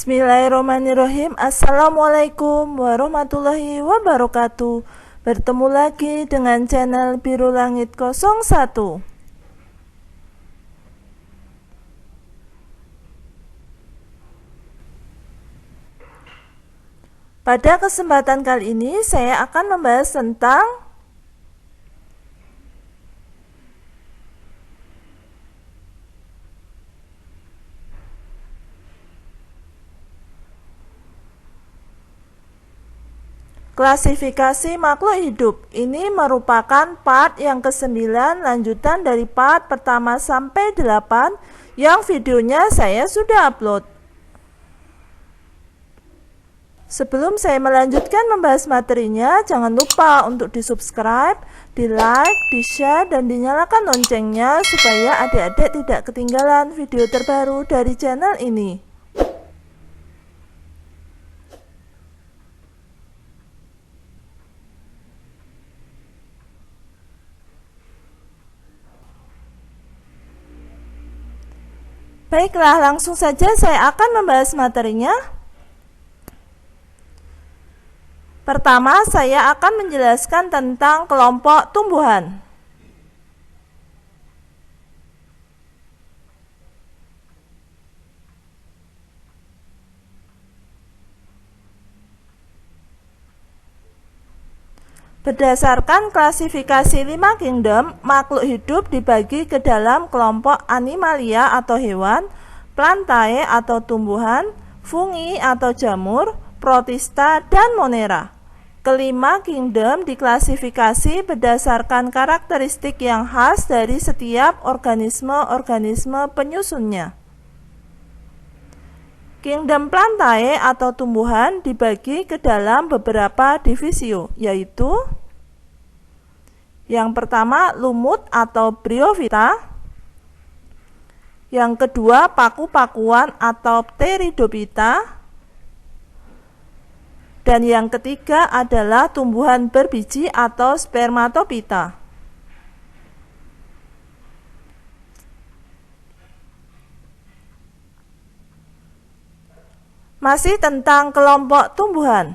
Bismillahirrahmanirrahim. Assalamualaikum warahmatullahi wabarakatuh. Bertemu lagi dengan channel Biru Langit 01. Pada kesempatan kali ini saya akan membahas tentang klasifikasi makhluk hidup. Ini merupakan part yang ke-9 lanjutan dari part pertama sampai 8 yang videonya saya sudah upload. Sebelum saya melanjutkan membahas materinya, jangan lupa untuk di-subscribe, di-like, di-share, dan dinyalakan loncengnya supaya adik-adik tidak ketinggalan video terbaru dari channel ini. Baiklah, langsung saja saya akan membahas materinya. Pertama, saya akan menjelaskan tentang kelompok tumbuhan. Berdasarkan klasifikasi 5 kingdom, makhluk hidup dibagi ke dalam kelompok animalia atau hewan, plantae atau tumbuhan, fungi atau jamur, protista, dan monera. Kelima kingdom diklasifikasi berdasarkan karakteristik yang khas dari setiap organisme penyusunnya. Kingdom plantae atau tumbuhan dibagi ke dalam beberapa divisio, yaitu yang pertama lumut atau bryophyta, yang kedua paku-pakuan atau pteridophyta, dan yang ketiga adalah tumbuhan berbiji atau spermatophyta. Masih tentang kelompok tumbuhan.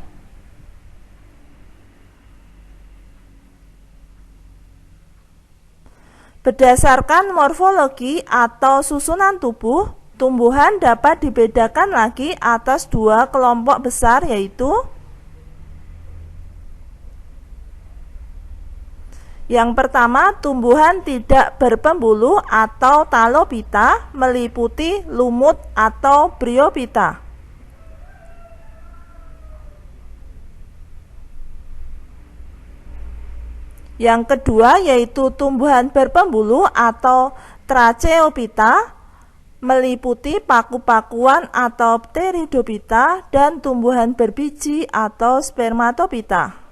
Berdasarkan morfologi atau susunan tubuh, tumbuhan dapat dibedakan lagi atas dua kelompok besar, yaitu yang pertama, tumbuhan tidak berpembuluh atau talophyta, meliputi lumut atau bryophyta. Yang kedua yaitu tumbuhan berpembuluh atau tracheophyta, meliputi paku-pakuan atau pteridophyta, dan tumbuhan berbiji atau spermatophyta.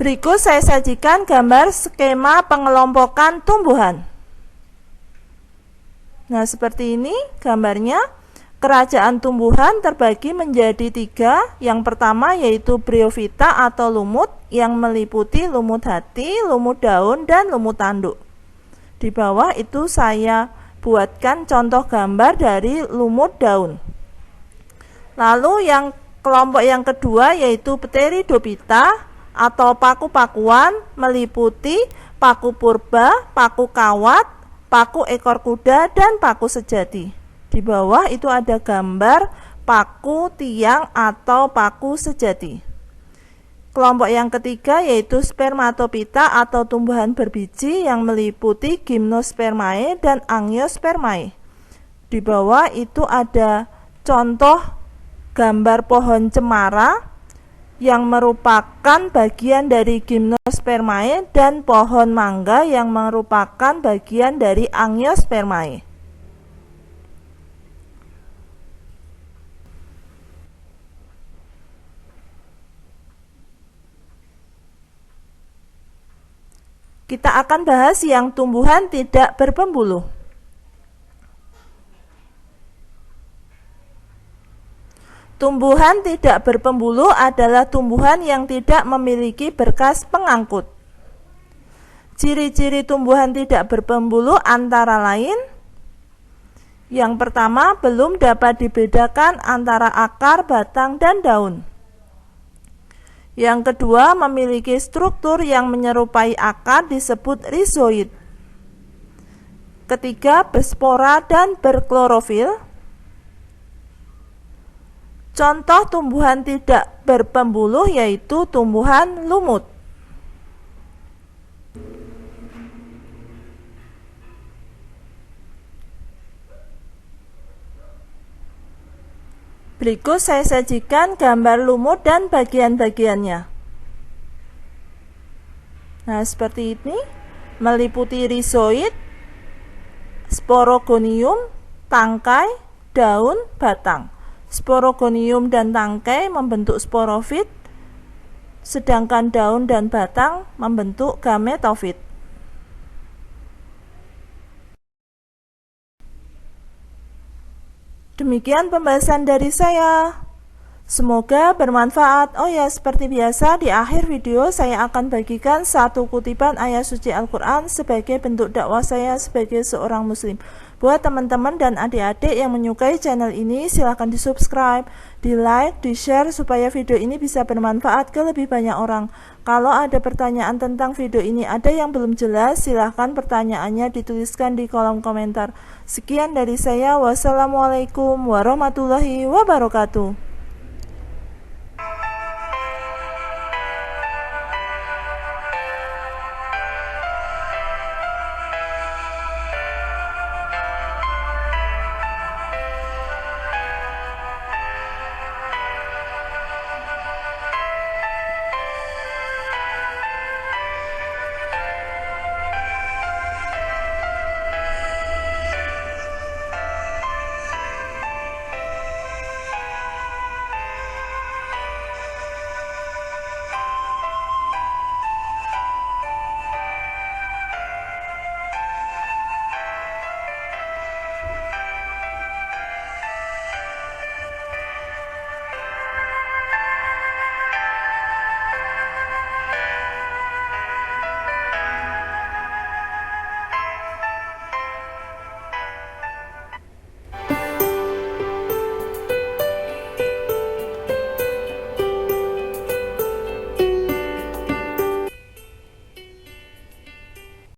Berikut saya sajikan gambar skema pengelompokan tumbuhan. Nah, seperti ini gambarnya. Kerajaan tumbuhan terbagi menjadi 3. Yang pertama yaitu bryophyta atau lumut, yang meliputi lumut hati, lumut daun, dan lumut tanduk. Di bawah itu saya buatkan contoh gambar dari lumut daun. Lalu yang kelompok yang kedua yaitu pteridophyta atau paku-pakuan, meliputi paku purba, paku kawat, paku ekor kuda, dan paku sejati. Di bawah itu ada gambar paku tiang atau paku sejati. Kelompok yang ketiga yaitu spermatophyta atau tumbuhan berbiji, yang meliputi gymnospermae dan angiospermae. Di bawah itu ada contoh gambar pohon cemara yang merupakan bagian dari gymnospermae, dan pohon mangga yang merupakan bagian dari angiospermae. Kita akan bahas yang tumbuhan tidak berpembuluh. Tumbuhan tidak berpembuluh adalah tumbuhan yang tidak memiliki berkas pengangkut. Ciri-ciri tumbuhan tidak berpembuluh antara lain: yang pertama, belum dapat dibedakan antara akar, batang, dan daun. Yang kedua, memiliki struktur yang menyerupai akar disebut rizoid. Ketiga, berspora dan berklorofil. Contoh tumbuhan tidak berpembuluh yaitu tumbuhan lumut. Berikut saya sajikan gambar lumut dan bagian-bagiannya. Nah, seperti ini, meliputi rizoid, sporogonium, tangkai, daun, batang. Sporogonium dan tangkai membentuk sporofit, sedangkan daun dan batang membentuk gametofit. Demikian pembahasan dari saya. Semoga bermanfaat. Oh ya, seperti biasa di akhir video saya akan bagikan satu kutipan ayat suci Al-Quran sebagai bentuk dakwah saya sebagai seorang muslim. Buat teman-teman dan adik-adik yang menyukai channel ini, silahkan di subscribe, di like, di share supaya video ini bisa bermanfaat ke lebih banyak orang. Kalau ada pertanyaan tentang video ini ada yang belum jelas, silahkan pertanyaannya dituliskan di kolom komentar. Sekian dari saya. Wassalamualaikum warahmatullahi wabarakatuh.